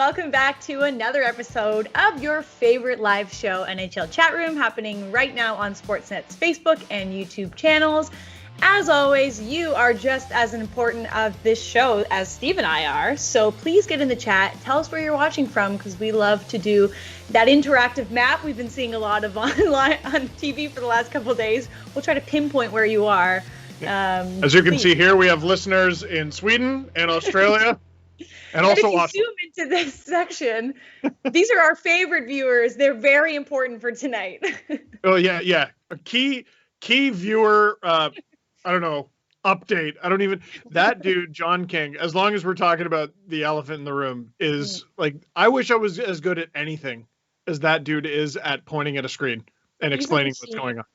welcome back to another episode of your favorite live show, NHL Chatroom, happening right now on Sportsnet's Facebook and YouTube channels. As always, you are just as important of this show as Steve and I are, so please get in the chat. Tell us where you're watching from, because we love to do that interactive map we've been seeing a lot of online on TV for the last couple of days. We'll try to pinpoint where you are. As you can see here, we have listeners in Sweden and Australia. And also, if you zoom into this section, these are our favorite viewers. They're very important for tonight. Oh yeah. A key viewer. I don't know. Update. I don't even. That dude, John King. As long as we're talking about the elephant in the room, is like. I wish I was as good at anything as that dude is at pointing at a screen and explaining what's going on.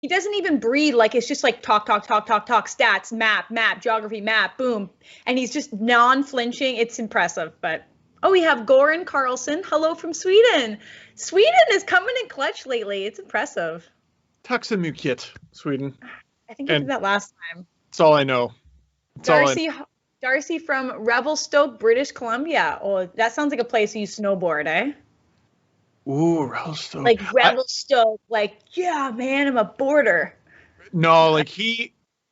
He doesn't even breathe. Like, it's just like talk, stats, map, geography, map, boom. And he's just non-flinching. It's impressive. But, we have Goran Carlson. Hello from Sweden. Sweden is coming in clutch lately. It's impressive. Tack så mycket, Sweden. I think I did that last time. That's all I know. Darcy from Revelstoke, British Columbia. Oh, that sounds like a place you snowboard, eh? Ooh, Revelstoke. Like Revelstoke, yeah, man, I'm a boarder. No,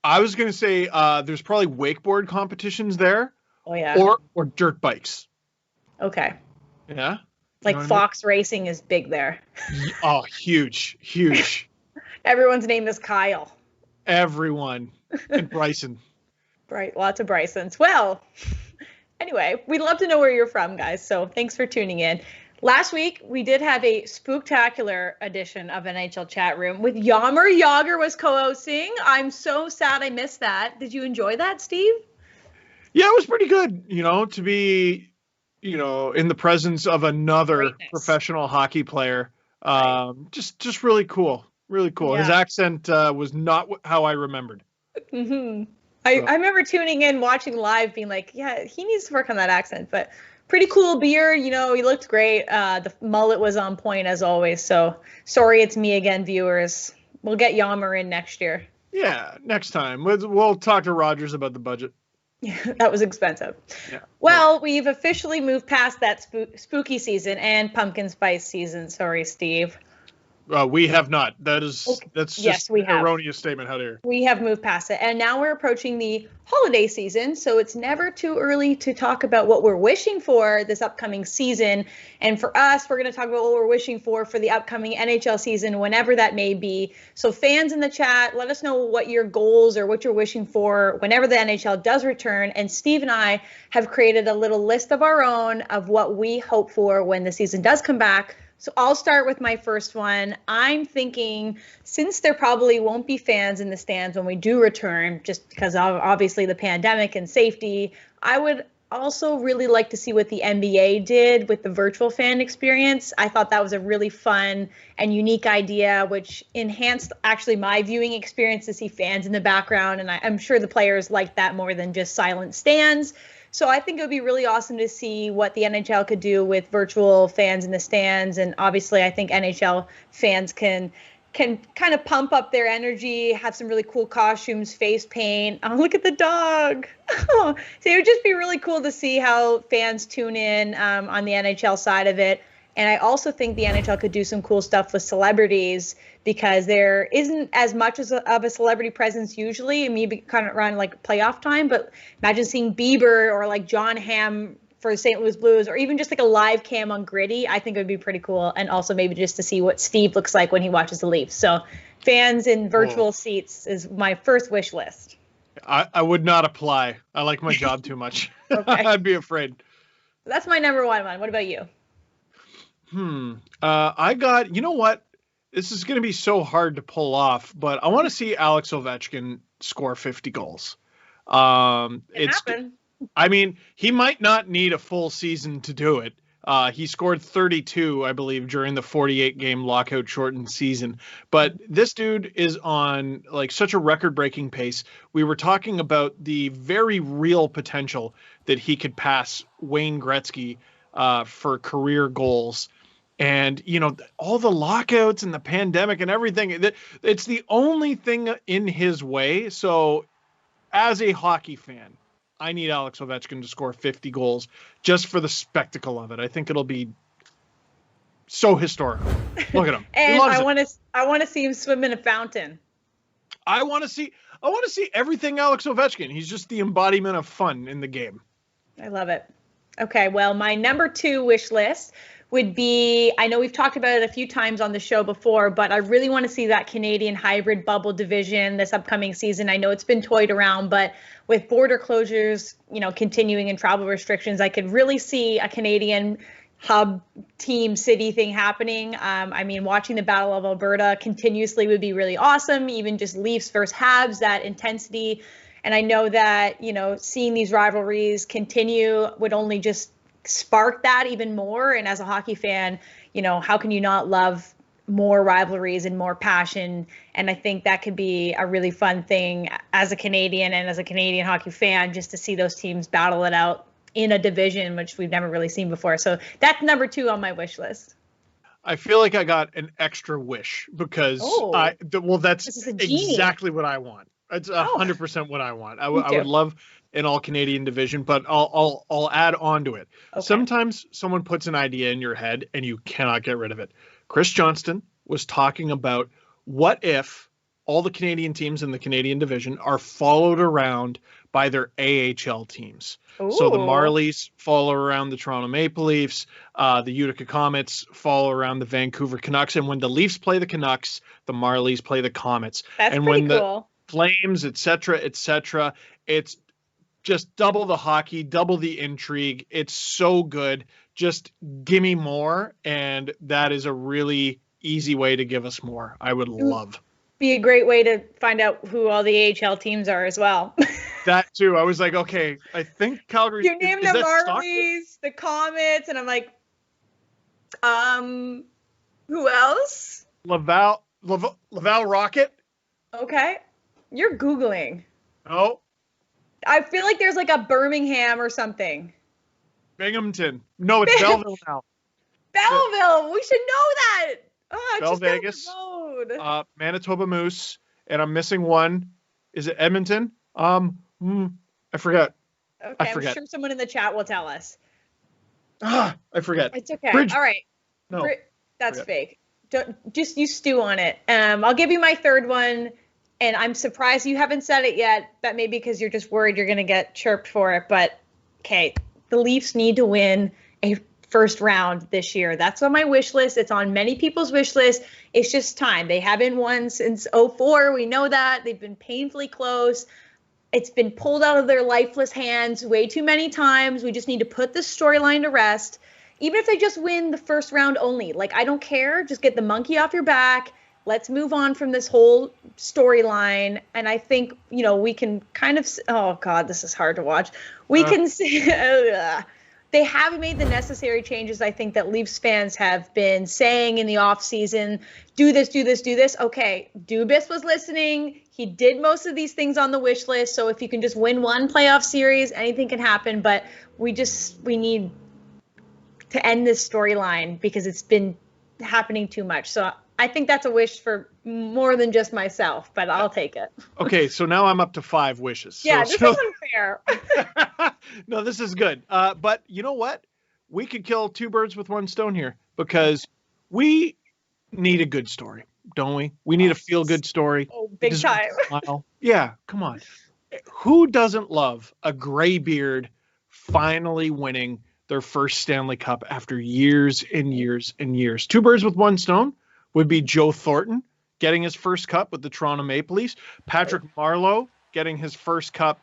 I was going to say there's probably wakeboard competitions there. Oh, yeah. Or dirt bikes. Okay. Yeah? Like Fox Racing is big there. Oh, huge. Everyone's name is Kyle. Everyone. And Bryson. Right, lots of Brysons. Well, anyway, we'd love to know where you're from, guys, so thanks for tuning in. Last week, we did have a spooktacular edition of NHL Chatroom with Jaromir Jagr was co-hosting. I'm so sad I missed that. Did you enjoy that, Steve? Yeah, it was pretty good, to be, in the presence of another professional hockey player. Just really cool. Really cool. Yeah. His accent was not how I remembered. Mm-hmm. I remember tuning in, watching live, being like, yeah, he needs to work on that accent, but pretty cool beard, he looked great. The mullet was on point as always. So sorry, it's me again, viewers. We'll get Jaromir in next year. Yeah, next time. We'll talk to Rogers about the budget. Yeah, that was expensive. Yeah. Well, we've officially moved past that spooky season and pumpkin spice season. Sorry, Steve. We have not. That's just an erroneous statement. How dare. We have moved past it. And now we're approaching the holiday season. So it's never too early to talk about what we're wishing for this upcoming season. And for us, we're going to talk about what we're wishing for the upcoming NHL season, whenever that may be. So fans in the chat, let us know what your goals or what you're wishing for whenever the NHL does return. And Steve and I have created a little list of our own of what we hope for when the season does come back. So I'll start with my first one. I'm thinking, since there probably won't be fans in the stands when we do return, just because of obviously the pandemic and safety, I would also really like to see what the NBA did with the virtual fan experience. I thought that was a really fun and unique idea, which enhanced actually my viewing experience to see fans in the background. And I'm sure the players liked that more than just silent stands. So I think it would be really awesome to see what the NHL could do with virtual fans in the stands. And obviously, I think NHL fans can kind of pump up their energy, have some really cool costumes, face paint. Oh, look at the dog. So it would just be really cool to see how fans tune in on the NHL side of it. And I also think the NHL could do some cool stuff with celebrities, because there isn't as much of a celebrity presence usually, and maybe kind of around like playoff time. But imagine seeing Bieber or like John Hamm for the St. Louis Blues, or even just like a live cam on Gritty. I think it would be pretty cool. And also maybe just to see what Steve looks like when he watches the Leafs. So fans in virtual seats is my first wish list. I would not apply. I like my job too much. Okay. I'd be afraid. That's my number one. What about you? I got, you know what? This is going to be so hard to pull off, but I want to see Alex Ovechkin score 50 goals. Happen. I mean, he might not need a full season to do it. He scored 32, I believe, during the 48-game lockout shortened season. But this dude is on like such a record-breaking pace. We were talking about the very real potential that he could pass Wayne Gretzky for career goals. And, all the lockouts and the pandemic and everything, it's the only thing in his way. So as a hockey fan, I need Alex Ovechkin to score 50 goals just for the spectacle of it. I think it'll be so historical. Look at him. And He loves I want to see him swim in a fountain. I want to see everything Alex Ovechkin. He's just the embodiment of fun in the game. I love it. Okay, well, my number 2 wish list would be, I know we've talked about it a few times on the show before, but I really want to see that Canadian hybrid bubble division this upcoming season. I know it's been toyed around, but with border closures, continuing and travel restrictions, I could really see a Canadian hub team city thing happening. I mean, watching the Battle of Alberta continuously would be really awesome. Even just Leafs versus Habs, that intensity. And I know that, seeing these rivalries continue would only just spark that even more. And as a hockey fan, how can you not love more rivalries and more passion? And I think that could be a really fun thing as a Canadian and as a Canadian hockey fan, just to see those teams battle it out in a division, which we've never really seen before. So that's number 2 on my wish list. I feel like I got an extra wish because that's exactly what I want. It's 100% what I want. I would love an all Canadian division, but I'll add on to it. Okay. Sometimes someone puts an idea in your head and you cannot get rid of it. Chris Johnston was talking about what if all the Canadian teams in the Canadian division are followed around by their AHL teams. Ooh. So the Marlies follow around the Toronto Maple Leafs, the Utica Comets follow around the Vancouver Canucks, and when the Leafs play the Canucks, the Marlies play the Comets. That's and pretty when cool. The Flames, etc., it's just double the hockey, double the intrigue. It's so good. Just give me more, and that is a really easy way to give us more. I would love. Be a great way to find out who all the AHL teams are as well. That too. I was like, okay, I think Calgary. You named the Marlies, the Comets, and I'm like, who else? Laval Rocket. Okay, you're Googling. Oh. I feel like there's like a Birmingham or something. Binghamton. No, it's Belleville now. Belleville. We should know that. Bell Vegas. Manitoba Moose, and I'm missing one. Is it Edmonton? I forget. Okay, I'm sure someone in the chat will tell us. I forget. It's okay. All right. No, that's fake. Just you stew on it. I'll give you my third one, and I'm surprised you haven't said it yet. That may be because you're just worried you're going to get chirped for it. But okay, the Leafs need to win a first round this year. That's on my wish list. It's on many people's wish list. It's just time. They haven't won since 2004. We know that. They've been painfully close. It's been pulled out of their lifeless hands way too many times. We just need to put this storyline to rest. Even if they just win the first round only. Like, I don't care. Just get the monkey off your back. Let's move on from this whole storyline. And I think, we can kind of, oh God, this is hard to watch. We can see, they haven't made the necessary changes, I think, that Leafs fans have been saying in the offseason. Do this, do this, do this. Okay, Dubas was listening. He did most of these things on the wish list. So if you can just win one playoff series, anything can happen. But we need to end this storyline because it's been happening too much. So I think that's a wish for more than just myself, but I'll take it. Okay, so now I'm up to 5 wishes. Yeah, this is unfair. No, this is good. But you know what? We could kill 2 birds with 1 stone here because we need a good story, don't we? We need a feel-good story. Oh, big time. Yeah, come on. Who doesn't love a graybeard finally winning their first Stanley Cup after years and years and years? 2 birds with 1 stone would be Joe Thornton getting his first cup with the Toronto Maple Leafs, Patrick Marleau getting his first cup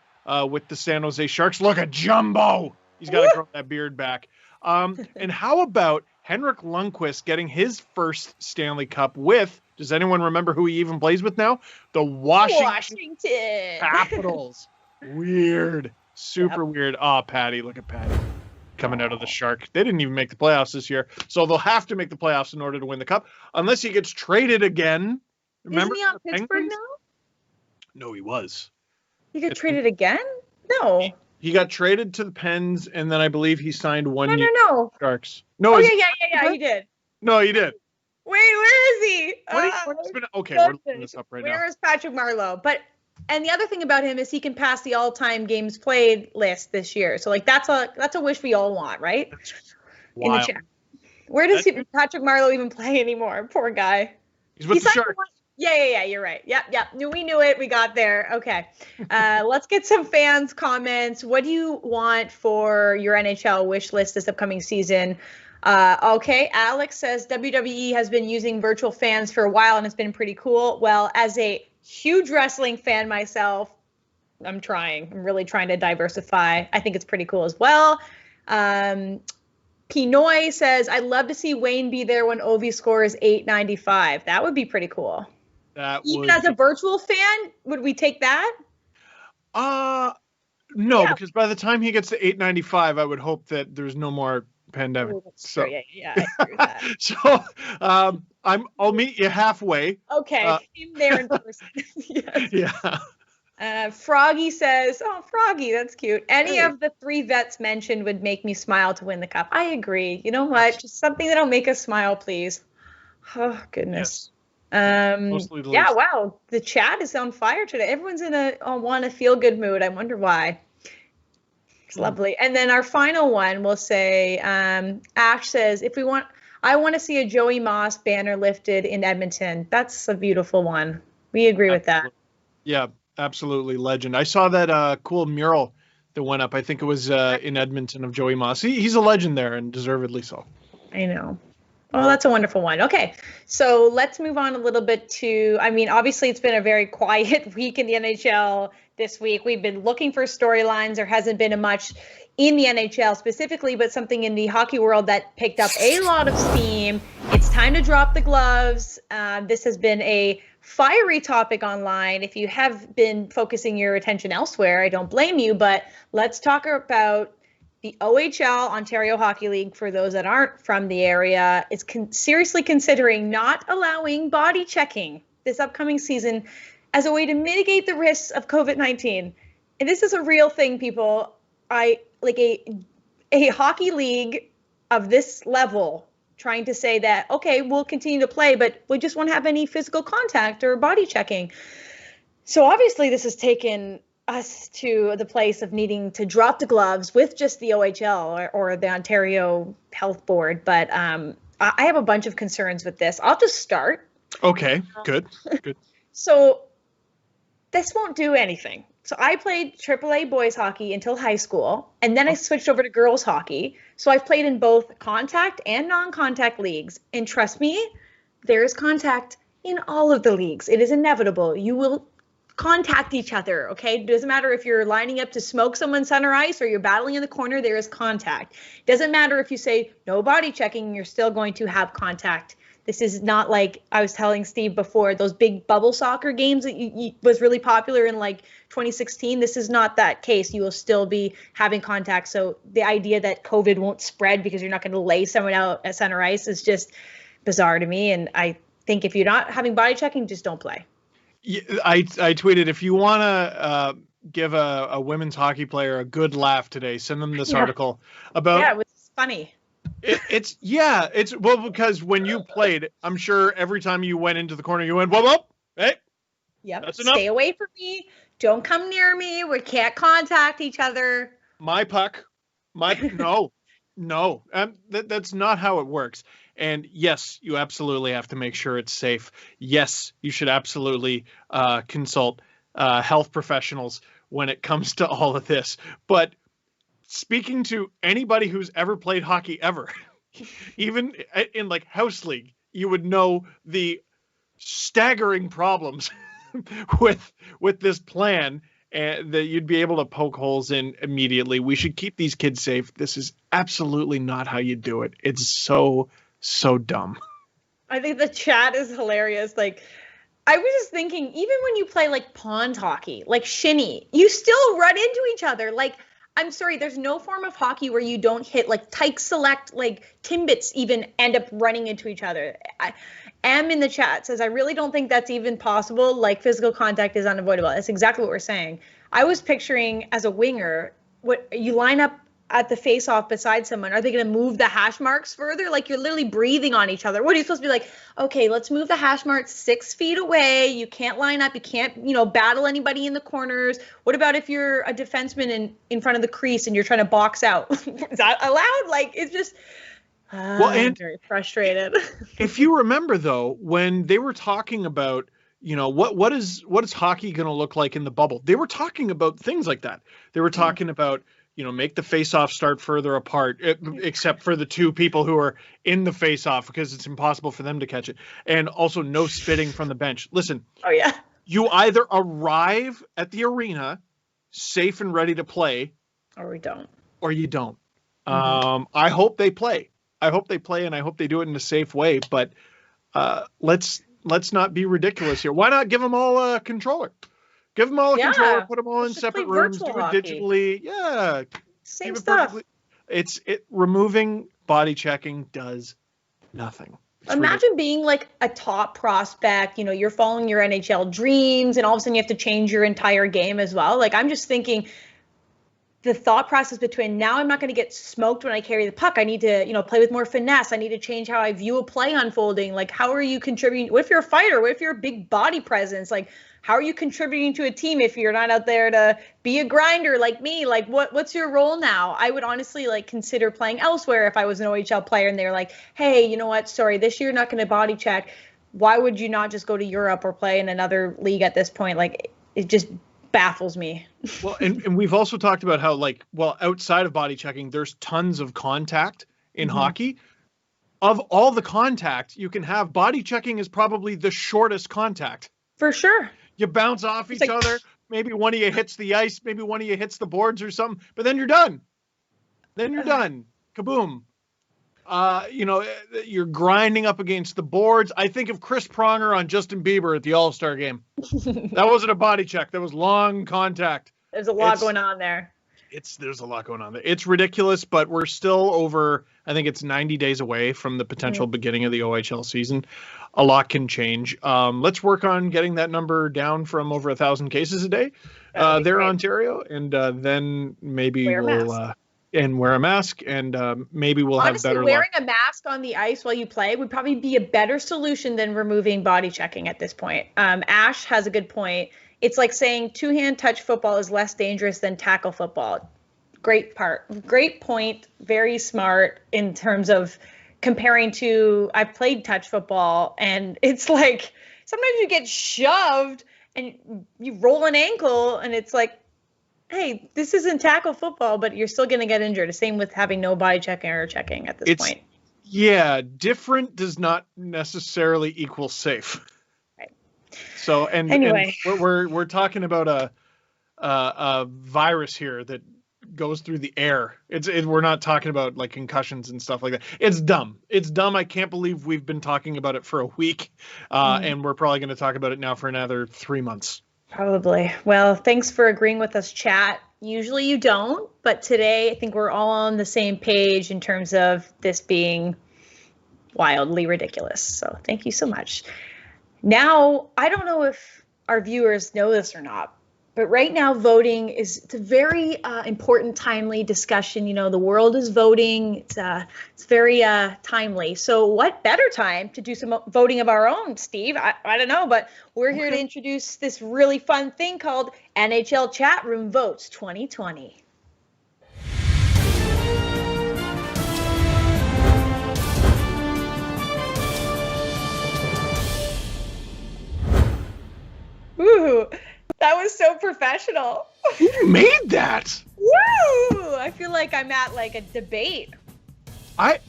with the San Jose Sharks. Look at Jumbo. He's got to grow that beard back. And how about Henrik Lundqvist getting his first Stanley Cup with, does anyone remember who he even plays with now? The Washington Capitals. Weird. Super weird. Oh, Patty. Look at Patty coming out of the Shark. They didn't even make the playoffs this year, so they'll have to make the playoffs in order to win the Cup, unless he gets traded again. Remember? Isn't he on Pittsburgh now? No, he was. He got traded again? No. He got traded to the Pens, and then I believe he signed 1 year. No. Sharks. No. Oh, yeah, he did. No, he did. Wait, where is he? Okay, we're looking this up right now. Where is Patrick Marleau? But And the other thing about him is he can pass the all-time games played list this year. So like that's a wish we all want, right? In the chat. Where does Patrick Marleau even play anymore? Poor guy. He's with the Sharks. Yeah. You're right. Yep. We knew it. We got there. Okay. Let's get some fans' comments. What do you want for your NHL wish list this upcoming season? Okay. Alex says WWE has been using virtual fans for a while and it's been pretty cool. Well, as a huge wrestling fan myself, I'm really trying to diversify. I think it's pretty cool as well. Pinoy says, I'd love to see Wayne be there when Ovi scores 895. That would be pretty cool. Even as a virtual fan, would we take that? No, because by the time he gets to 895, I would hope that there's no more pandemic. Ooh, so yeah, I agree with that. So I'll meet you halfway. Okay, him there in person. Yes. Yeah. Froggy says, oh, Froggy, that's cute. Any of the 3 vets mentioned would make me smile to win the cup. I agree. You know what? Just something that'll make us smile, please. Oh, goodness. Yes. Yeah, wow. The chat is on fire today. Everyone's in a feel-good mood. I wonder why. It's lovely. And then our final one will say, Ash says, I want to see a Joey Moss banner lifted in Edmonton. That's a beautiful one. We agree with that. Yeah. Absolutely legend. I saw that cool mural that went up. I think it was in Edmonton of Joey Moss. He's a legend there and deservedly so. I know. Oh, that's a wonderful one. Okay, so let's move on a little bit to, obviously it's been a very quiet week in the NHL this week. We've been looking for storylines. There hasn't been much in the NHL specifically, but something in the hockey world that picked up a lot of steam. It's time to drop the gloves. This has been a fiery topic online. If you have been focusing your attention elsewhere, I don't blame you, but let's talk about the OHL, Ontario Hockey League, for those that aren't from the area, is seriously considering not allowing body checking this upcoming season as a way to mitigate the risks of COVID-19. And this is a real thing, people. A hockey league of this level trying to say that, okay, we'll continue to play, but we just won't have any physical contact or body checking. So obviously this has taken us to the place of needing to drop the gloves with just the OHL or the Ontario Health Board. But I have a bunch of concerns with this. I'll just start. Okay, good. So this won't do anything. So I played AAA boys hockey until high school, and then I switched over to girls hockey. So I've played in both contact and non-contact leagues. And trust me, there is contact in all of the leagues. It is inevitable. You will contact each other, okay? It doesn't matter if you're lining up to smoke someone center ice or you're battling in the corner, there is contact. It doesn't matter if you say no body checking, you're still going to have contact. This is not like I was telling Steve before, those big bubble soccer games that was really popular in like 2016. This is not that case. You will still be having contact. So the idea that COVID won't spread because you're not going to lay someone out at center ice is just bizarre to me. And I think if you're not having body checking, just don't play. I tweeted, if you want to give a women's hockey player a good laugh today, send them this article about. Yeah, it was funny. It's because when you played, I'm sure every time you went into the corner, you went, whoa, hey. Yep. That's enough. Stay away from me. Don't come near me. We can't contact each other. My puck. No. That's not how it works. And yes, you absolutely have to make sure it's safe. Yes, you should absolutely consult health professionals when it comes to all of this. But speaking to anybody who's ever played hockey ever, even in like house league, you would know the staggering problems with this plan and that you'd be able to poke holes in immediately. We should keep these kids safe. This is absolutely not how you do it. It's so dumb. I think the chat is hilarious. Like, I was just thinking, even when you play like pond hockey, like shinny, you still run into each other. Like, I'm sorry, there's no form of hockey where you don't hit, like Tyke Select, like Timbits even end up running into each other. Em in the chat says, I really don't think that's even possible. Like, physical contact is unavoidable. That's exactly what we're saying. I was picturing as a winger, what you line up at the face-off beside someone? Are they going to move the hash marks further? Like, you're literally breathing on each other. What are you supposed to be like? Okay, let's move the hash marks 6 feet away. You can't line up. You can't, battle anybody in the corners. What about if you're a defenseman in front of the crease and you're trying to box out? Is that allowed? Like, it's just... I'm very frustrated. If you remember, though, when they were talking about, what is hockey going to look like in the bubble? They were talking about things like that. They were talking about, make the face-off start further apart, except for the two people who are in the face-off because it's impossible for them to catch it. And also no spitting from the bench. Listen. Oh, yeah. You either arrive at the arena safe and ready to play. Or we don't. Or you don't. I hope they play. I hope they play, and I hope they do it in a safe way. But let's not be ridiculous here. Why not give them all a controller? Give them all a controller. Put them all in separate rooms. Do it digitally. Yeah, same stuff. Removing body checking does nothing. Imagine being like a top prospect. You're following your NHL dreams, and all of a sudden you have to change your entire game as well. Like, I'm just thinking. The thought process between now I'm not going to get smoked when I carry the puck. I need to, play with more finesse. I need to change how I view a play unfolding. Like, how are you contributing? What if you're a fighter? What if you're a big body presence? Like, how are you contributing to a team if you're not out there to be a grinder like me? Like, what's your role now? I would honestly consider playing elsewhere if I was an OHL player and they were like, hey, you know what? Sorry, this year not going to body check. Why would you not just go to Europe or play in another league at this point? Like, it just baffles me. Well, and we've also talked about how, outside of body checking, there's tons of contact in hockey. Of all the contact you can have, body checking is probably the shortest contact. For sure. You bounce off each other. Maybe one of you hits the ice. Maybe one of you hits the boards or something. But then you're done. Done. Kaboom. You're grinding up against the boards. I think of Chris Pronger on Justin Bieber at the All-Star game. That wasn't a body check. That was long contact. There's a lot going on there. There's a lot going on there. It's ridiculous, but we're still over, I think it's 90 days away from the potential beginning of the OHL season. A lot can change. Let's work on getting that number down from over 1,000 cases a day there in Ontario. And then maybe wear a mask, and maybe we'll have better luck. Wearing a mask on the ice while you play would probably be a better solution than removing body checking at this point. Ash has a good point. It's like saying two-hand touch football is less dangerous than tackle football. Great point. Very smart in terms of comparing to, I've played touch football, and it's like sometimes you get shoved and you roll an ankle, and it's like, hey, this isn't tackle football, but you're still going to get injured. The same with having no body checking or checking at this point. Yeah, different does not necessarily equal safe. Right. So, anyway, and we're talking about a virus here that goes through the air. We're not talking about concussions and stuff like that. It's dumb. I can't believe we've been talking about it for a week, and we're probably going to talk about it now for another 3 months. Probably. Well, thanks for agreeing with us, chat. Usually you don't, but today I think we're all on the same page in terms of this being wildly ridiculous. So thank you so much. Now, I don't know if our viewers know this or not, but right now voting it's a very important, timely discussion. The world is voting. It's very timely. So what better time to do some voting of our own, Steve? I don't know, but we're here to introduce this really fun thing called NHL Chatroom Votes 2020. Ooh. That was so professional. Who made that? Woo! I feel like I'm at a debate. That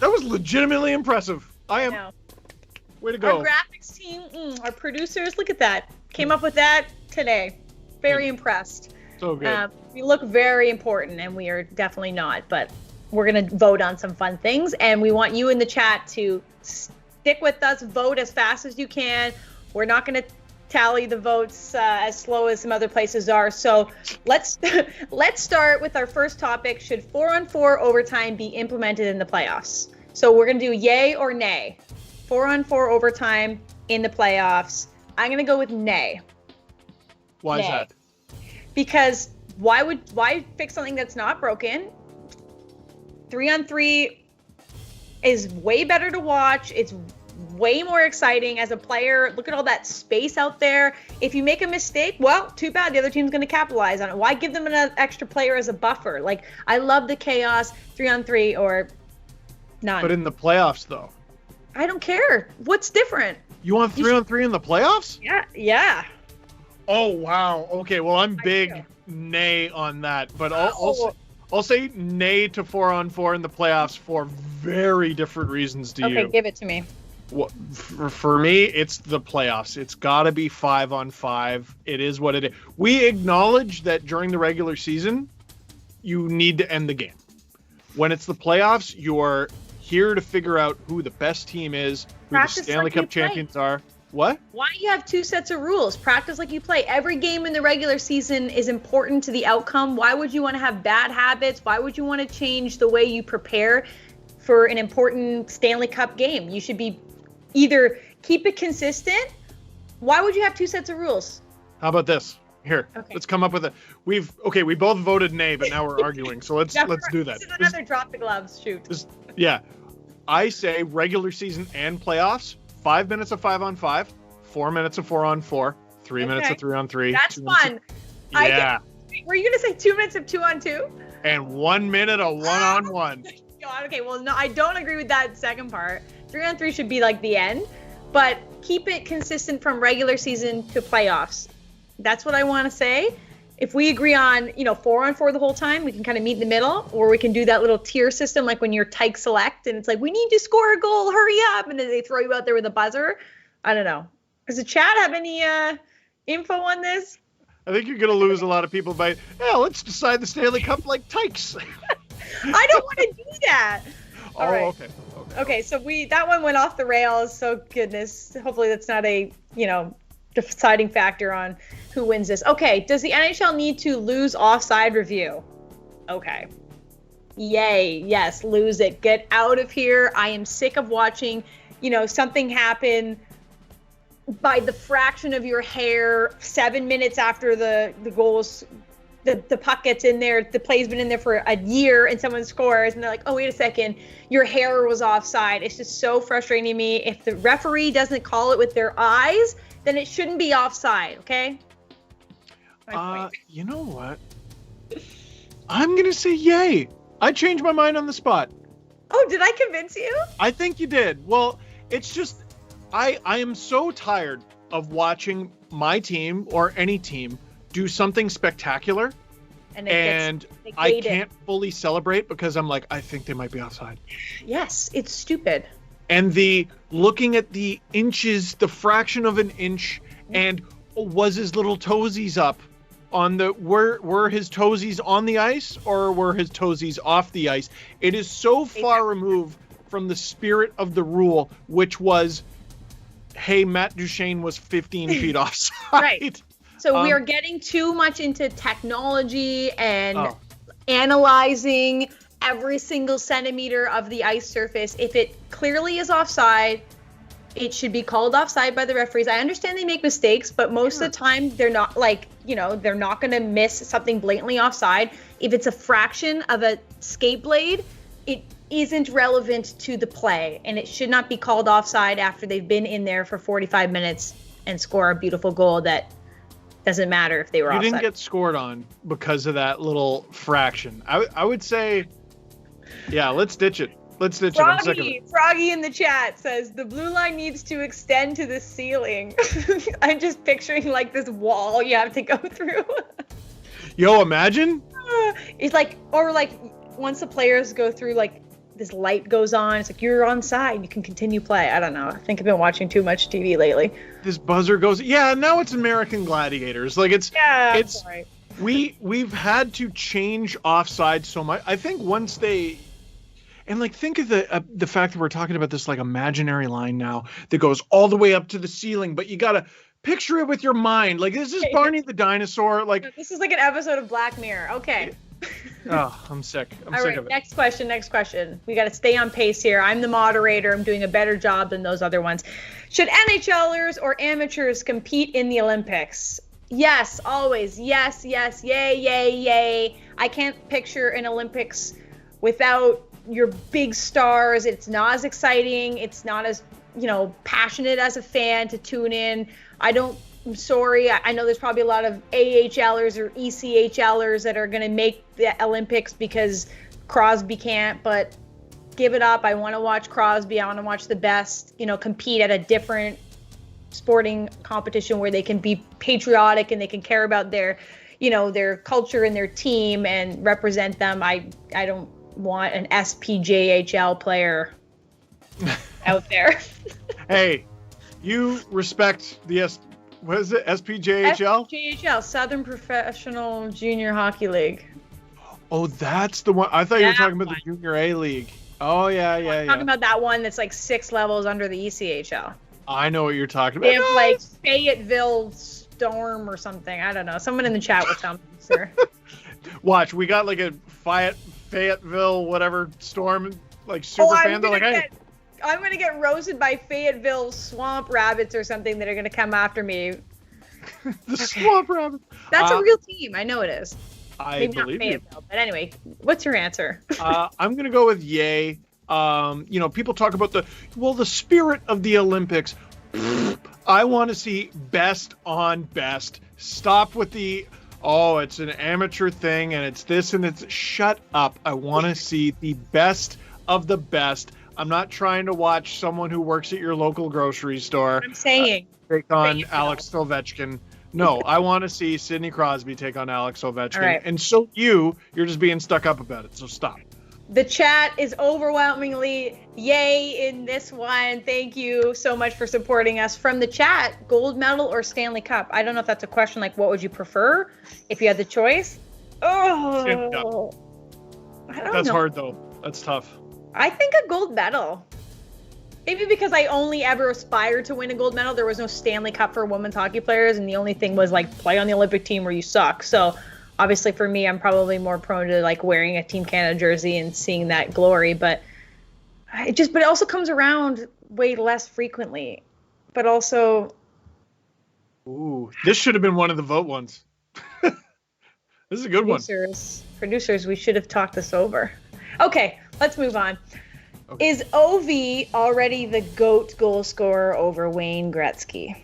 was legitimately impressive. I am. Way to go. Our graphics team, our producers, look at that. Came up with that today. Very impressed. So good. We look very important, and we are definitely not, but we're going to vote on some fun things, and we want you in the chat to stick with us, vote as fast as you can. We're not going to tally the votes as slow as some other places are. So let's start with our first topic. Should 4-on-4 overtime be implemented in the playoffs? So we're going to do yay or nay. 4-on-4 overtime in the playoffs. I'm going to go with nay. Why is that? Because Why fix something that's not broken? 3-on-3 is way better to watch. It's way more exciting as a player. Look at all that space out there. If you make a mistake, well, too bad. The other team's going to capitalize on it. Why give them an extra player as a buffer? Like, I love the chaos, 3-on-3 or none. But in the playoffs, though, I don't care. What's different? You want 3-on-3 in the playoffs? Yeah. Oh, wow. Okay, well, I'm big nay on that, but I'll say nay to 4-on-4 in the playoffs for very different reasons to you. Okay, give it to me. Well, for me, it's the playoffs. It's got to be 5-on-5. It is what it is. We acknowledge that during the regular season, you need to end the game. When it's the playoffs, you are here to figure out who the best team is, who the Stanley Cup champions are. What? Why do you have two sets of rules? Practice like you play. Every game in the regular season is important to the outcome. Why would you want to have bad habits? Why would you want to change the way you prepare for an important Stanley Cup game? You should be either keep it consistent. Why would you have two sets of rules? How about this? Here, let's come up with it. We both voted nay, but now we're arguing. So let's do that. This is another drop the gloves shoot. Yeah. I say regular season and playoffs, 5 minutes of 5-on-5, 4 minutes of 4-on-4, 3 minutes of 3-on-3. That's fun. Yeah. Were you going to say 2 minutes of 2-on-2? And 1 minute of 1-on-1. God, okay, well, no, I don't agree with that second part. 3-on-3 should be like the end, but keep it consistent from regular season to playoffs. That's what I want to say. If we agree on, 4-on-4 the whole time, we can kind of meet in the middle, or we can do that little tier system, like when you're Tyke Select, and it's like, we need to score a goal, hurry up, and then they throw you out there with a buzzer. I don't know. Does the chat have any info on this? I think you're going to lose a lot of people by, let's decide the Stanley Cup like Tykes. I don't want to do that. All right. Okay, so that one went off the rails, so goodness. Hopefully that's not a, deciding factor on who wins this. Okay, does the NHL need to lose offside review? Okay. Yay, yes, lose it. Get out of here. I am sick of watching, something happen by the fraction of your hair 7 minutes after the goals, the puck gets in there, the play's been in there for a year and someone scores and they're like, oh, wait a second, your hair was offside. It's just so frustrating to me. If the referee doesn't call it with their eyes, then it shouldn't be offside, okay? You know what? I'm going to say yay. I changed my mind on the spot. Oh, did I convince you? I think you did. Well, it's just, I am so tired of watching my team or any team do something spectacular and I can't fully celebrate because I'm like, I think they might be offside. Yes, it's stupid. And the looking at the inches, the fraction of an inch, and was his little toesies up on the, were his toesies on the ice or were his toesies off the ice? It is so far removed from the spirit of the rule, which was, hey, Matt Duchene was 15 feet offside. Right. So we are getting too much into technology and analyzing every single centimeter of the ice surface. If it clearly is offside, it should be called offside by the referees. I understand they make mistakes, but most of the time they're not they're not going to miss something blatantly offside. If it's a fraction of a skate blade, it isn't relevant to the play, and it should not be called offside after they've been in there for 45 minutes and score a beautiful goal that doesn't matter if they were offside. You didn't get scored on because of that little fraction. I would say, yeah, let's ditch it. Let's ditch it. I'm sick of it. Froggy in the chat says the blue line needs to extend to the ceiling. I'm just picturing like this wall you have to go through. Yo, imagine. It's like, or like once the players go through, like this light goes on. It's like you're on side. You can continue play. I don't know. I think I've been watching too much TV lately. This buzzer goes. Yeah, now it's American Gladiators. Like it's. Right. We've had to change offside so much. I think once they. And like, think of the fact that we're talking about this like imaginary line now that goes all the way up to the ceiling, but you gotta picture it with your mind. Like, this is Barney the dinosaur. Like, this is like an episode of Black Mirror. Okay. Oh, I'm sick. I'm sick of it. Next question. We got to stay on pace here. I'm the moderator. I'm doing a better job than those other ones. Should NHLers or amateurs compete in the Olympics? Yes, always. Yes, yes, yay, yay, yay. I can't picture an Olympics without your big stars. It's not as exciting. It's not as, passionate as a fan to tune in. I'm sorry. I know there's probably a lot of AHLers or ECHLers that are going to make the Olympics because Crosby can't, but give it up. I want to watch Crosby. I want to watch the best, compete at a different sporting competition where they can be patriotic and they can care about their culture and their team and represent them. I don't want an SPJHL player out there. Hey, you respect the what is it? SPJHL? SPJHL, Southern Professional Junior Hockey League. Oh, that's the one. I thought you were talking about the Junior A League. Oh, yeah. I'm talking about that one that's like 6 levels under the ECHL. I know what you're talking about. They have like Fayetteville Storm or something. I don't know. Someone in the chat will tell me, sir. Watch, we got like a Fayetteville whatever Storm like super fan. They're like, hey. I'm gonna get roasted by Fayetteville Swamp Rabbits or something that are gonna come after me. The Swamp Rabbits. That's a real team. I know it is. I believe you. But anyway, what's your answer? I'm gonna go with yay. People talk about the spirit of the Olympics. I want to see best on best. Stop with it's an amateur thing and it's this and it's shut up. I want to see the best of the best. I'm not trying to watch someone who works at your local grocery store. I'm saying take on Alex Ovechkin. No, I want to see Sidney Crosby take on Alex Ovechkin. Right. And so you're just being stuck up about it. So stop. The chat is overwhelmingly yay in this one. Thank you so much for supporting us. From the chat, gold medal or Stanley Cup? I don't know if that's a question like what would you prefer if you had the choice? Oh, I don't know. That's hard though. That's tough. I think a gold medal. Maybe because I only ever aspired to win a gold medal. There was no Stanley Cup for women's hockey players, and the only thing was like play on the Olympic team where you suck. So obviously for me, I'm probably more prone to like wearing a Team Canada jersey and seeing that glory. But it also comes around way less frequently. But also, ooh, this should have been one of the vote ones. This is a good one. Producers, we should have talked this over. Okay, let's move on. Okay. Is OV already the GOAT goal scorer over Wayne Gretzky?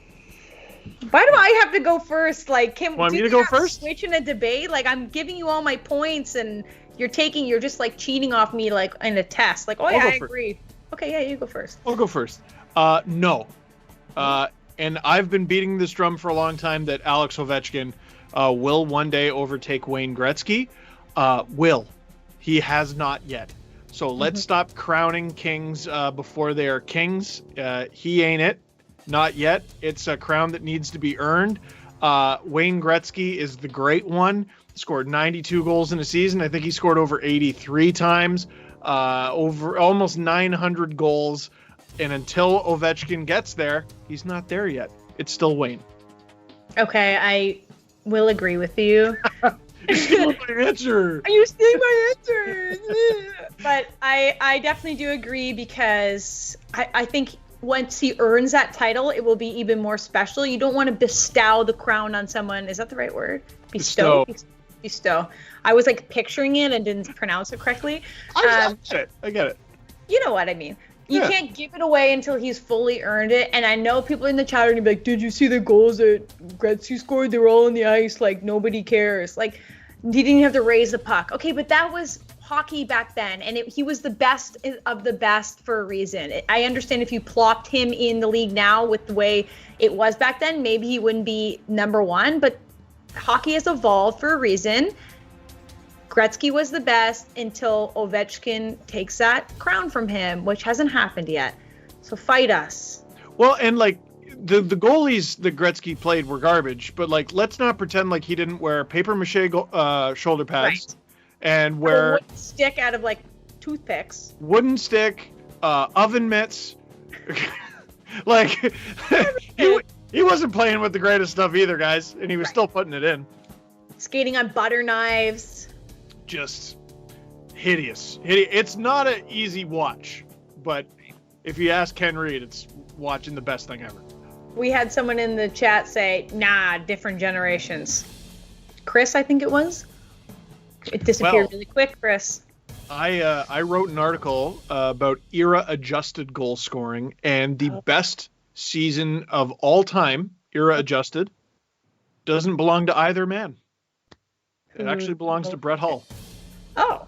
Why do I have to go first? Like, want me to go first? Switch in a debate? Like, I'm giving you all my points, and you're just like cheating off me, like in a test. Like, I agree. Okay, yeah, you go first. I'll go first. No. And I've been beating this drum for a long time that Alex Ovechkin will one day overtake Wayne Gretzky. He has not yet. So let's stop crowning kings before they are kings. He ain't it. Not yet. It's a crown that needs to be earned. Wayne Gretzky is the great one. Scored 92 goals in a season. I think he scored over 83 times, over almost 900 goals. And until Ovechkin gets there, he's not there yet. It's still Wayne. Okay, I will agree with you. You're stealing my answer. Are you stealing my answer? But I definitely do agree because I think once he earns that title, it will be even more special. You don't want to bestow the crown on someone. Is that the right word? Bestow. I was like picturing it and didn't pronounce it correctly. I get it. You know what I mean. You can't give it away until he's fully earned it. And I know people in the chat are going to be like, did you see the goals that Gretzky scored? They were all on the ice. Like, nobody cares. Like, he didn't have to raise the puck. Okay, but that was hockey back then. And he was the best of the best for a reason. I understand if you plopped him in the league now with the way it was back then, maybe he wouldn't be number one. But hockey has evolved for a reason. Gretzky was the best until Ovechkin takes that crown from him, which hasn't happened yet. So fight us. Well, and like the goalies that Gretzky played were garbage, but like let's not pretend like he didn't wear paper mache shoulder pads and wear a wooden stick out of like toothpicks. Wooden stick, oven mitts. Like he wasn't playing with the greatest stuff either, guys, and he was still putting it in. Skating on butter knives. Just hideous. It's not an easy watch, but if you ask Ken Reed, it's watching the best thing ever. We had someone in the chat say, nah, different generations. Chris, I think it was. It disappeared really quick, Chris. I wrote an article about era-adjusted goal scoring, and the best season of all time, era-adjusted, doesn't belong to either man. It actually belongs to Brett Hull. Oh.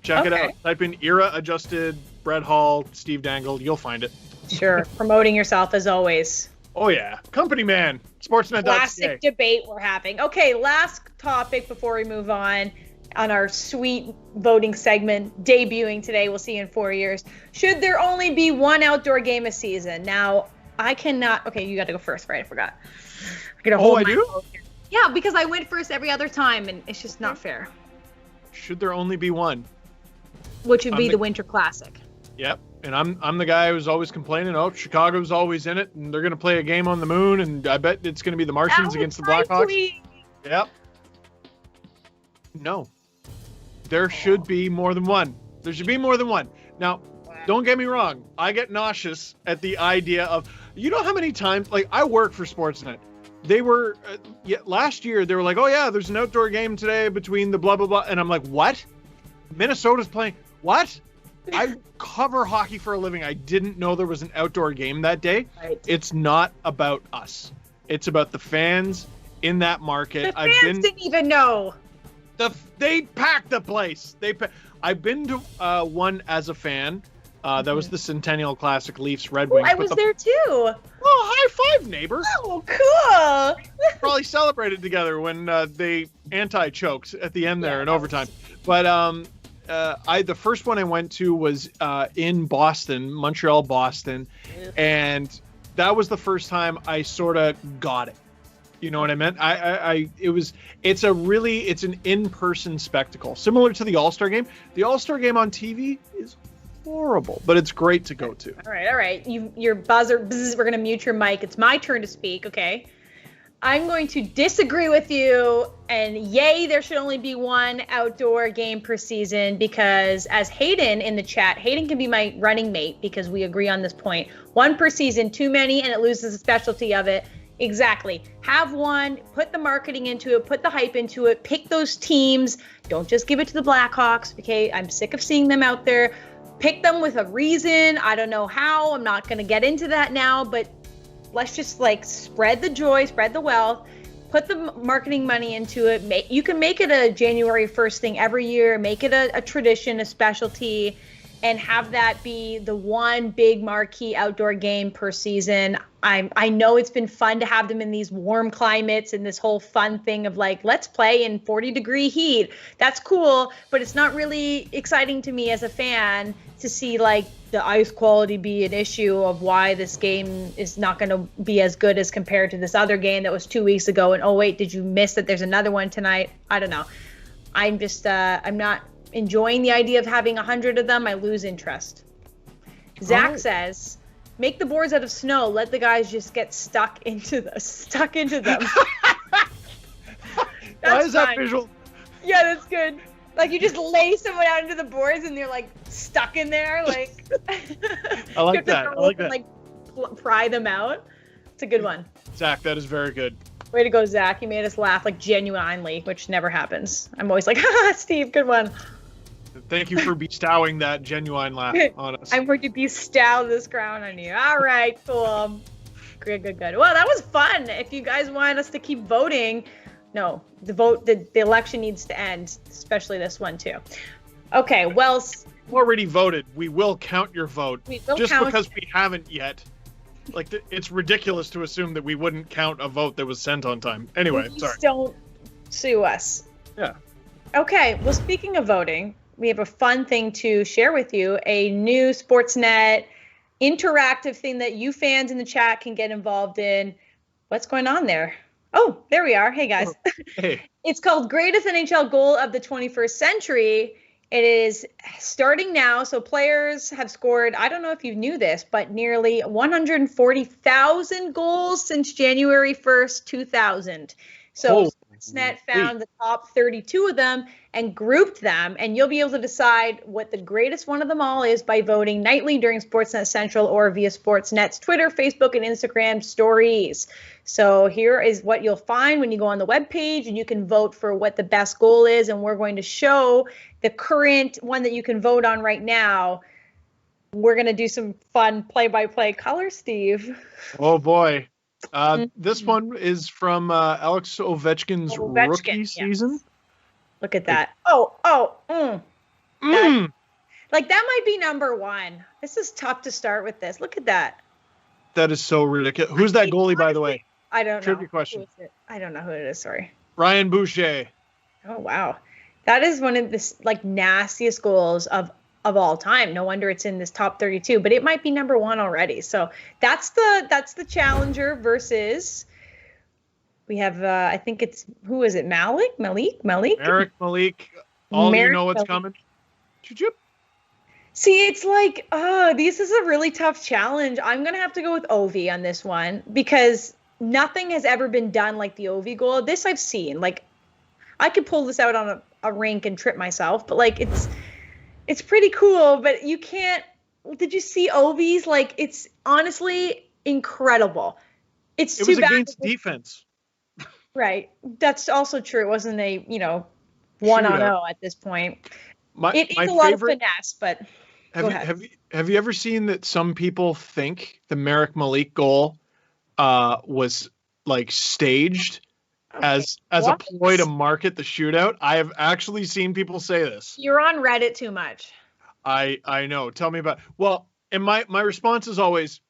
Check it out. Type in era-adjusted Brett Hull, Steve Dangle. You'll find it. Sure. Promoting yourself as always. Oh, yeah. Company man. Sportsnet. Classic debate we're having. Okay, last topic before we move on our sweet voting segment debuting today. We'll see you in 4 years. Should there only be one outdoor game a season? Now, I cannot. Okay, you got to go first, right? I forgot. I do? Yeah, because I went first every other time, and it's just not fair. Should there only be one? Which would be the Winter Classic. Yep. And I'm the guy who's always complaining, Chicago's always in it, and they're going to play a game on the moon, and I bet it's going to be the Martians against the Blackhawks. Yep. No. There should be more than one. There should be more than one. Now, don't get me wrong. I get nauseous at the idea of, you know how many times, like, I work for Sportsnet. They were, last year, they were like, oh, yeah, there's an outdoor game today between the blah, blah, blah. And I'm like, what? Minnesota's playing. What? I cover hockey for a living. I didn't know there was an outdoor game that day. Right. It's not about us. It's about the fans in that market. The fans didn't even know. They packed the place. I've been to one as a fan. That was the Centennial Classic, Leafs Red Wings. I was there too. Oh, high five, neighbor. Oh, cool. Probably celebrated together when they anti-choked at the end there in overtime. But the first one I went to was in Boston, Montreal, Boston, and that was the first time I sort of got it. You know what I meant? It's an in-person spectacle, similar to the All-Star game. The All-Star game on TV is horrible, but it's great to go to. All right. Your buzzer, we're going to mute your mic. It's my turn to speak, okay? I'm going to disagree with you, and yay, there should only be one outdoor game per season, because as Hayden in the chat, Hayden can be my running mate because we agree on this point. One per season, too many, and it loses the specialty of it. Exactly. Have one, put the marketing into it, put the hype into it, pick those teams. Don't just give it to the Blackhawks, okay? I'm sick of seeing them out there. Pick them with a reason. I don't know how. I'm not going to get into that now, but let's just spread the joy, spread the wealth, put the marketing money into it. You can make it a January 1st thing every year, make it a tradition, a specialty, and have that be the one big marquee outdoor game per season. I know it's been fun to have them in these warm climates and this whole fun thing of let's play in 40-degree heat. That's cool, but it's not really exciting to me as a fan to see the ice quality be an issue of why this game is not going to be as good as compared to this other game that was 2 weeks ago. And oh wait, did you miss that there's another one tonight? I don't know. I'm just I'm not enjoying the idea of having 100 of them. I lose interest. Zach says, make the boards out of snow. Let the guys just get stuck into them. Why is that visual? Yeah, that's good. You just lay someone out into the boards and they're stuck in there. I like that. I like that. Pry them out. It's a good one. Zach, that is very good. Way to go, Zach. You made us laugh genuinely, which never happens. I'm always haha, Steve, good one. Thank you for bestowing that genuine laugh on us. I'm going to bestow this crown on you. All right, cool. Good. Well, that was fun. If you guys want us to keep voting, no, the election needs to end, especially this one too. Okay, well, you already voted. We will count your vote. Because we haven't yet. It's ridiculous to assume that we wouldn't count a vote that was sent on time. Anyway, sorry. Don't sue us. Yeah. Okay, well, speaking of voting, we have a fun thing to share with you, a new Sportsnet interactive thing that you fans in the chat can get involved in. What's going on there? Oh, there we are. Hey, guys. Oh, hey. It's called Greatest NHL Goal of the 21st Century. It is starting now, so players have scored, I don't know if you knew this, but nearly 140,000 goals since January 1st, 2000. So Sportsnet found the top 32 of them and grouped them, and you'll be able to decide what the greatest one of them all is by voting nightly during Sportsnet Central or via Sportsnet's Twitter, Facebook, and Instagram stories. So here is what you'll find when you go on the webpage, and you can vote for what the best goal is, and we're going to show the current one that you can vote on right now. We're going to do some fun play-by-play color, Steve. Oh, boy. This one is from Alex Ovechkin's rookie season. Look at that. That might be number one. This is tough to start with this. Look at that. That is so ridiculous. Who's that goalie, by the way? I don't know. Trivia question. I don't know who it is. Sorry. Ryan Boucher. Oh, wow. That is one of the nastiest goals of all time. No wonder it's in this top 32, but it might be number one already. So that's the challenger versus we have I think it's, who is it? Malik. Eric Malik. All you know what's coming. See, it's like, this is a really tough challenge. I'm gonna have to go with Ovi on this one because nothing has ever been done like the Ovi goal. This I've seen. Like, I could pull this out on a rink and trip myself, but like it's pretty cool, but you can't. Did you see Ovi's? Like, it's honestly incredible. It was against defense. Right. That's also true. It wasn't a, 1-on-0 at this point. It is a lot of finesse, but go ahead. Have you ever seen that some people think the Merrick Malik goal was like staged as a ploy to market the shootout? I have actually seen people say this. You're on Reddit too much. I know. Tell me about. Well, and my response is always,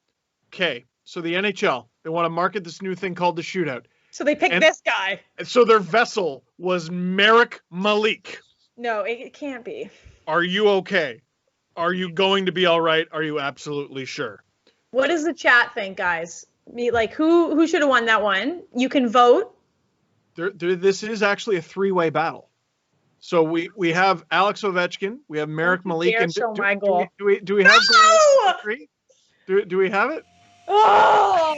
okay, so the NHL, they want to market this new thing called the shootout. So they picked this guy. And so their vessel was Merrick Malik. No, it can't be. Are you okay? Are you going to be all right? Are you absolutely sure? What does the chat think, guys? Like, who should have won that one? You can vote. This is actually a three-way battle. So we have Alex Ovechkin, we have Merrick Malik, and show my goal. Do we have goals? Do we have it? Oh!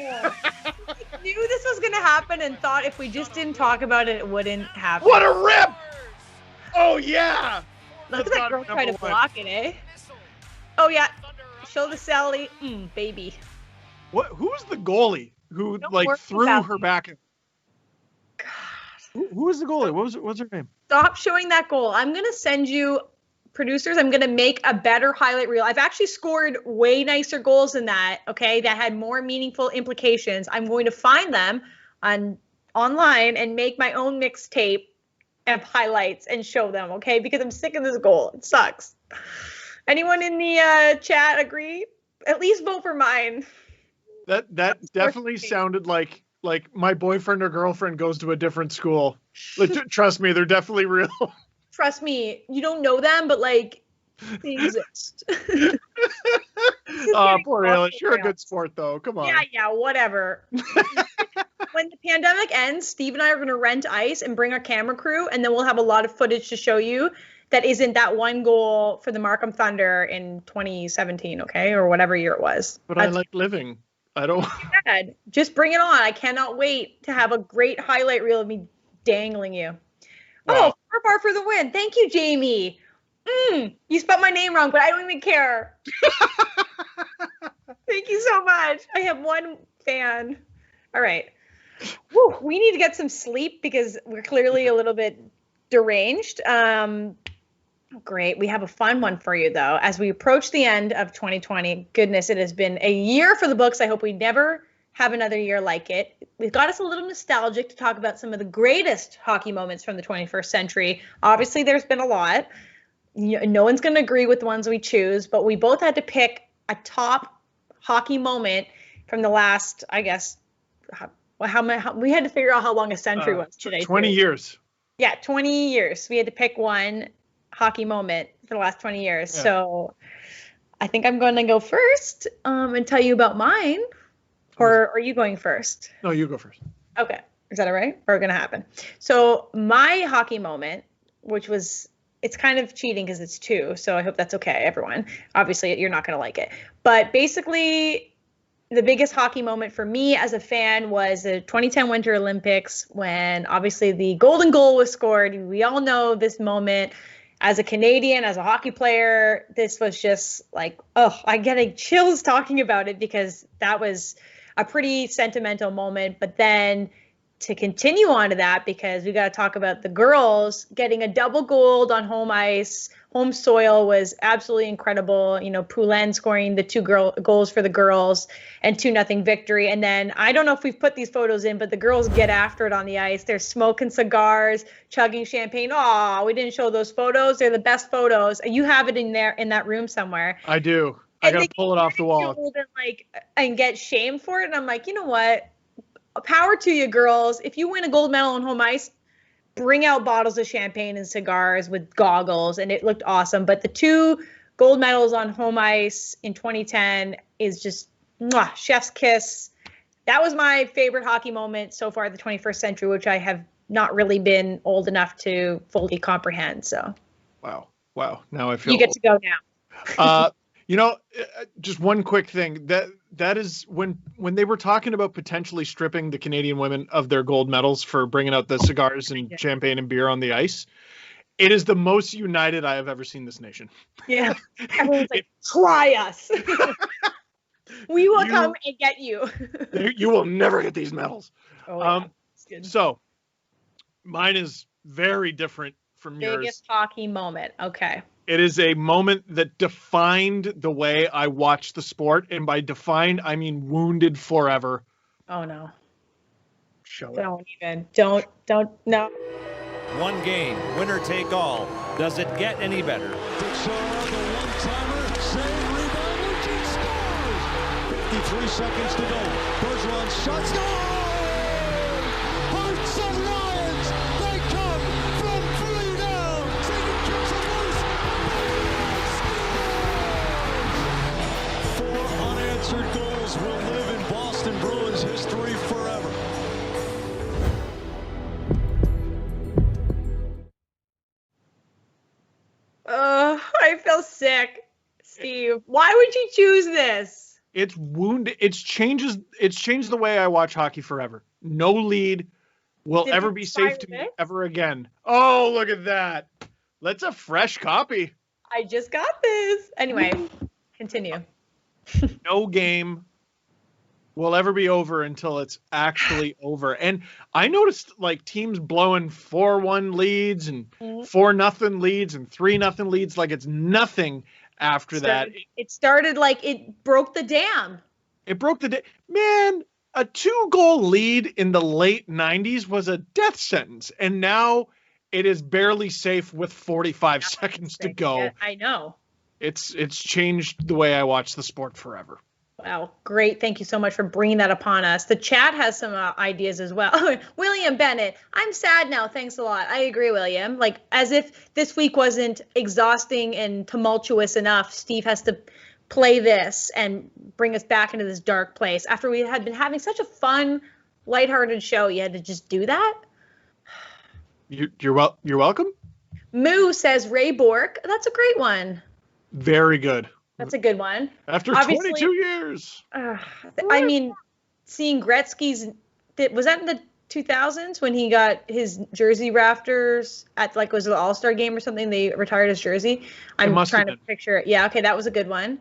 I knew this was gonna happen and thought if we just didn't talk about it, it wouldn't happen. What a rip! Oh yeah! Look at that girl try to block it, eh? Oh yeah, show the Sally, baby. What? Who's the goalie who threw her back? Who was the goalie? What's her name? Stop showing that goal. I'm going to send you, producers, I'm going to make a better highlight reel. I've actually scored way nicer goals than that, okay, that had more meaningful implications. I'm going to find them online and make my own mixtape of highlights and show them, okay, because I'm sick of this goal. It sucks. Anyone in the chat agree? At least vote for mine. That definitely sounded like my boyfriend or girlfriend goes to a different school. Like, trust me, they're definitely real. Trust me, you don't know them, but like they exist. Poor Ailish. You're a good sport, though. Come on. Yeah, whatever. When the pandemic ends, Steve and I are going to rent ice and bring our camera crew, and then we'll have a lot of footage to show you that isn't that one goal for the Markham Thunder in 2017, okay, or whatever year it was. But I like living. I don't. Just bring it on. I cannot wait to have a great highlight reel of me dangling you. Wow. Oh, Forfar for the win. Thank you, Jamie. You spelled my name wrong, but I don't even care. Thank you so much. I have one fan. All right. Whew, we need to get some sleep because we're clearly a little bit deranged. Great. We have a fun one for you, though. As we approach the end of 2020, goodness, it has been a year for the books. I hope we never have another year like it. We've got us a little nostalgic to talk about some of the greatest hockey moments from the 21st century. Obviously, there's been a lot. No one's going to agree with the ones we choose, but we both had to pick a top hockey moment from the last, I guess, we had to figure out how long a century was today. 20 years. Yeah, 20 years. We had to pick one hockey moment for the last 20 years. Yeah. So I think I'm going to go first and tell you about mine. Or are you going first? No, you go first. Okay. Is that all right? Or going to happen? So my hockey moment, which was, it's kind of cheating because it's two. So I hope that's okay, everyone. Obviously, you're not going to like it. But basically, the biggest hockey moment for me as a fan was the 2010 Winter Olympics when obviously the golden goal was scored. We all know this moment. As a Canadian, as a hockey player, this was just like, oh, I'm getting chills talking about it because that was a pretty sentimental moment. But then to continue on to that, because we got to talk about the girls getting a double gold on home ice. Home soil was absolutely incredible. Poulin scoring the two goals for the girls and 2-0 victory. And then I don't know if we've put these photos in, but the girls get after it on the ice. They're smoking cigars, chugging champagne. Oh, we didn't show those photos. They're the best photos. You have it in there in that room somewhere. I do. I got to pull it off the wall. And get shamed for it. And I'm like, you know what? Power to you, girls. If you win a gold medal on home ice, bring out bottles of champagne and cigars with goggles, and it looked awesome. But the 2 gold medals on home ice in 2010 is just chef's kiss. That was my favorite hockey moment so far in the 21st century, which I have not really been old enough to fully comprehend. So, wow. Now I feel you get to go now. Just one quick thing that is when they were talking about potentially stripping the Canadian women of their gold medals for bringing out the cigars and champagne and beer on the ice. It is the most united I have ever seen this nation. Yeah. Everyone's like, try us. We will come and get you. You will never get these medals. Oh, yeah. So mine is very different from yours. Biggest hockey moment. Okay. It is a moment that defined the way I watch the sport. And by defined, I mean wounded forever. Oh, no. Show it. Don't, no. One game, winner take all. Does it get any better? The one-timer, save, rebound, Lucic scores! 53 seconds to go. Bergeron shot, score! Hearts of Lions, they come from 3 down. Taking kicks of loose. Scores! 4 unanswered goals will live in Boston Bruins history forever. I feel sick, Steve. Why would you choose this? It's wounded. It's changed the way I watch hockey forever. No lead will ever be safe to me ever again. Oh, look at that. That's a fresh copy. I just got this. Anyway, continue. No game will ever be over until it's actually over. And I noticed like teams blowing 4-1 leads and 4-0 leads and 3-0 leads. Like it's nothing after that. It started like it broke the dam. It broke the dam. Man, a 2-goal lead in the late 90s was a death sentence. And now it is barely safe with 45 seconds to go. Yeah, I know. It's changed the way I watch the sport forever. Wow, great. Thank you so much for bringing that upon us. The chat has some ideas as well. William Bennett, I'm sad now. Thanks a lot. I agree, William. Like, as if this week wasn't exhausting and tumultuous enough, Steve has to play this and bring us back into this dark place. After we had been having such a fun, lighthearted show, you had to just do that? You're welcome. Moo says Ray Bork. That's a great one. Very good. That's a good one. After 22 years. I mean, seeing Gretzky's, was that in the 2000s when he got his jersey rafters at was it the All-Star game or something? They retired his jersey. I'm trying to picture it. Yeah, okay, that was a good one.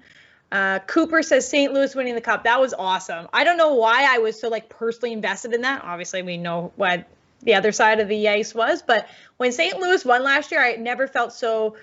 Cooper says St. Louis winning the cup. That was awesome. I don't know why I was so personally invested in that. Obviously, we know what the other side of the ice was, but when St. Louis won last year, I never felt so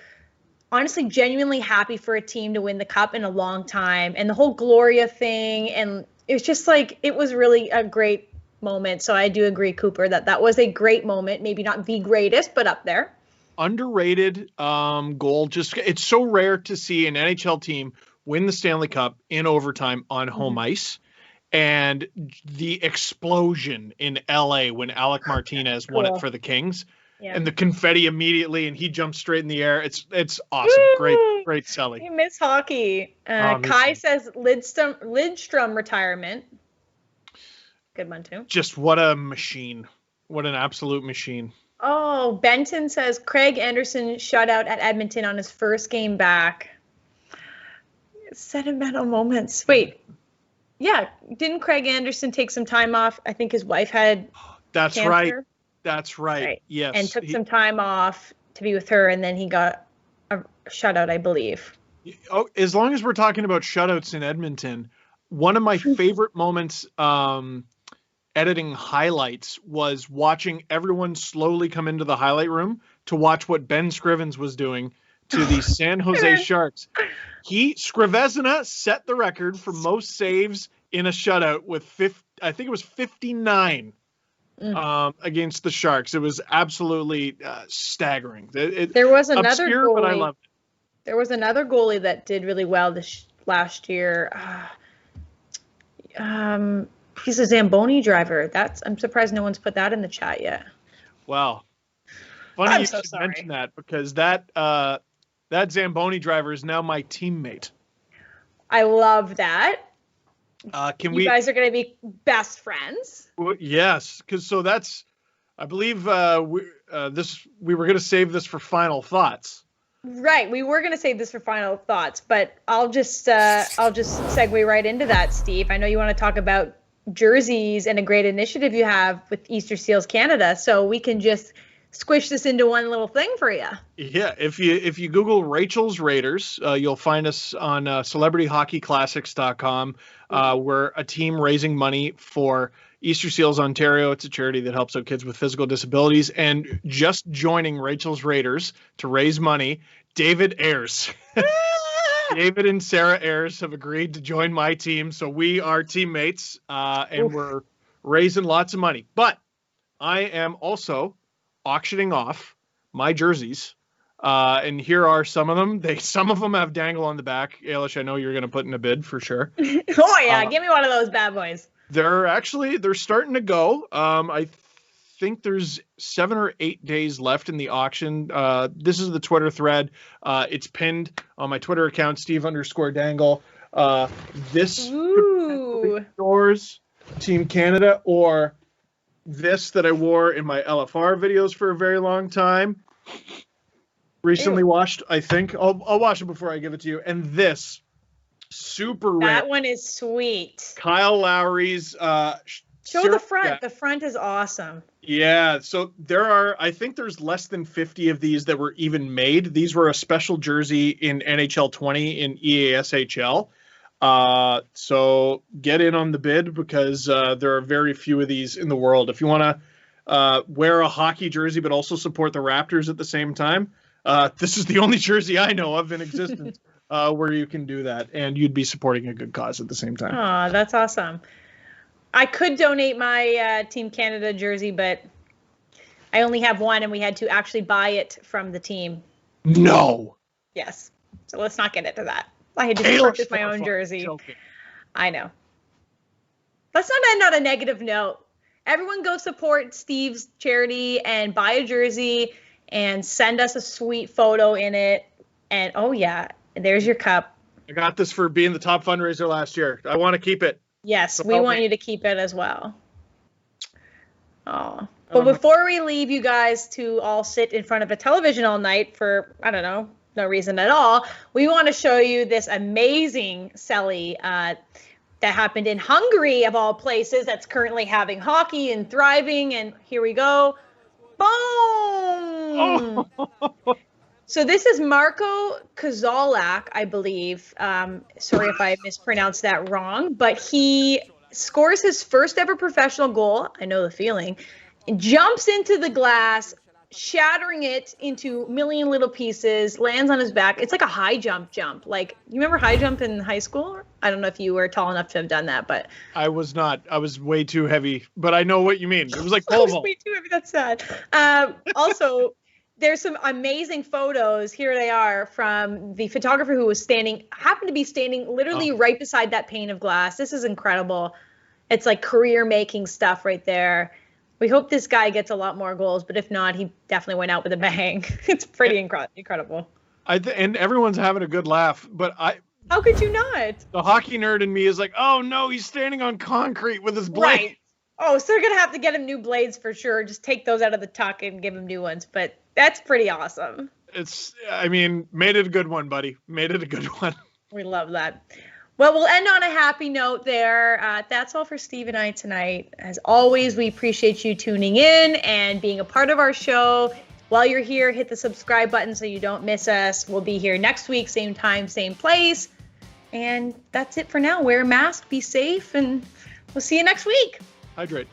honestly genuinely happy for a team to win the cup in a long time. And the whole Gloria thing, and it was just it was really a great moment. So I do agree, Cooper, that was a great moment. Maybe not the greatest, but up there. Underrated goal. It's so rare to see an NHL team win the Stanley Cup in overtime on home ice. And the explosion in LA when Alec Martinez won it for the Kings. Yeah. And the confetti immediately, and he jumped straight in the air. It's awesome. Woo! Great selling. You miss hockey. Kai says Lidstrom retirement. Good one too. Just what a machine. What an absolute machine. Oh, Benton says Craig Anderson shutout at Edmonton on his first game back. Sentimental moments. Wait. Yeah, didn't Craig Anderson take some time off? I think his wife had That's cancer. right. That's right. Yes. And took some time off to be with her, and then he got a shutout, I believe. Oh, as long as we're talking about shutouts in Edmonton, one of my favorite moments editing highlights was watching everyone slowly come into the highlight room to watch what Ben Scrivens was doing to the San Jose Sharks. Scrivezina set the record for most saves in a shutout with I think it was 59 against the Sharks. It was absolutely staggering. There was another obscure, goalie, but I loved it. There was another goalie that did really well last year. He's a Zamboni driver. I'm surprised no one's put that in the chat yet. Wow. Funny you should mention that, because that Zamboni driver is now my teammate. I love that. You guys are going to be best friends? Well, yes, because that's, I believe we were going to save this for final thoughts. Right, we were going to save this for final thoughts, but I'll just segue right into that, Steve. I know you want to talk about jerseys and a great initiative you have with Easter Seals Canada, so we can just squish this into one little thing for you. Yeah, if you Google Rachel's Raiders, you'll find us on celebrityhockeyclassics.com. We're a team raising money for Easter Seals Ontario. It's a charity that helps out kids with physical disabilities. And just joining Rachel's Raiders to raise money, David Ayers. David and Sarah Ayers have agreed to join my team, so we are teammates, and we're raising lots of money. But I am also auctioning off my jerseys, and here are some of them. Some of them have Dangle on the back. Ailish, I know you're going to put in a bid for sure. Oh yeah, give me one of those bad boys. They're starting to go. I think there's 7 or 8 days left in the auction. This is the Twitter thread. It's pinned on my Twitter account, Steve_Dangle. This yours, Team Canada, or this that I wore in my LFR videos for a very long time. Recently washed, I think. I'll wash it before I give it to you. And this super rare. That one is sweet. Kyle Lowry's show the front. Yeah. The front is awesome. Yeah, so I think there's less than 50 of these that were even made. These were a special jersey in NHL 20 in EASHL. So get in on the bid, because there are very few of these in the world. If you want to wear a hockey jersey but also support the Raptors at the same time, this is the only jersey I know of in existence where you can do that, and you'd be supporting a good cause at the same time. Oh, that's awesome. I could donate my Team Canada jersey, but I only have one, and we had to actually buy it from the team. No. Yes. So let's not get into that. I had to purchase my own jersey. Joking. I know. Let's not end on a negative note. Everyone go support Steve's charity and buy a jersey and send us a sweet photo in it. And oh yeah, there's your cup. I got this for being the top fundraiser last year. I want to keep it. Yes, so we want you to keep it as well. Oh, but before we leave you guys to all sit in front of a television all night for, I don't know, no reason at all, we want to show you this amazing celly that happened in Hungary, of all places, that's currently having hockey and thriving. And here we go. Boom! Oh. So this is Marko Kozolak, I believe. Sorry if I mispronounced that wrong, but he scores his first ever professional goal. I know the feeling. And jumps into the glass, shattering it into a million little pieces, lands on his back. It's like a high jump. Like, you remember high jump in high school? I don't know if you were tall enough to have done that, but I was not. I was way too heavy, but I know what you mean. It was like pole vault. Way too heavy. That's sad. Also, there's some amazing photos. Here they are from the photographer who was happened to be standing literally right beside that pane of glass. This is incredible. It's like career-making stuff right there. We hope this guy gets a lot more goals, but if not, he definitely went out with a bang. It's pretty incredible. And everyone's having a good laugh, but how could you not? The hockey nerd in me is like, oh no, he's standing on concrete with his blade. Right. Oh, so they're going to have to get him new blades for sure. Just take those out of the tuck and give him new ones. But that's pretty awesome. Made it a good one, buddy. Made it a good one. We love that. Well, we'll end on a happy note there. That's all for Steve and I tonight. As always, we appreciate you tuning in and being a part of our show. While you're here, hit the subscribe button so you don't miss us. We'll be here next week, same time, same place. And that's it for now. Wear a mask, be safe, and we'll see you next week. Hydrate.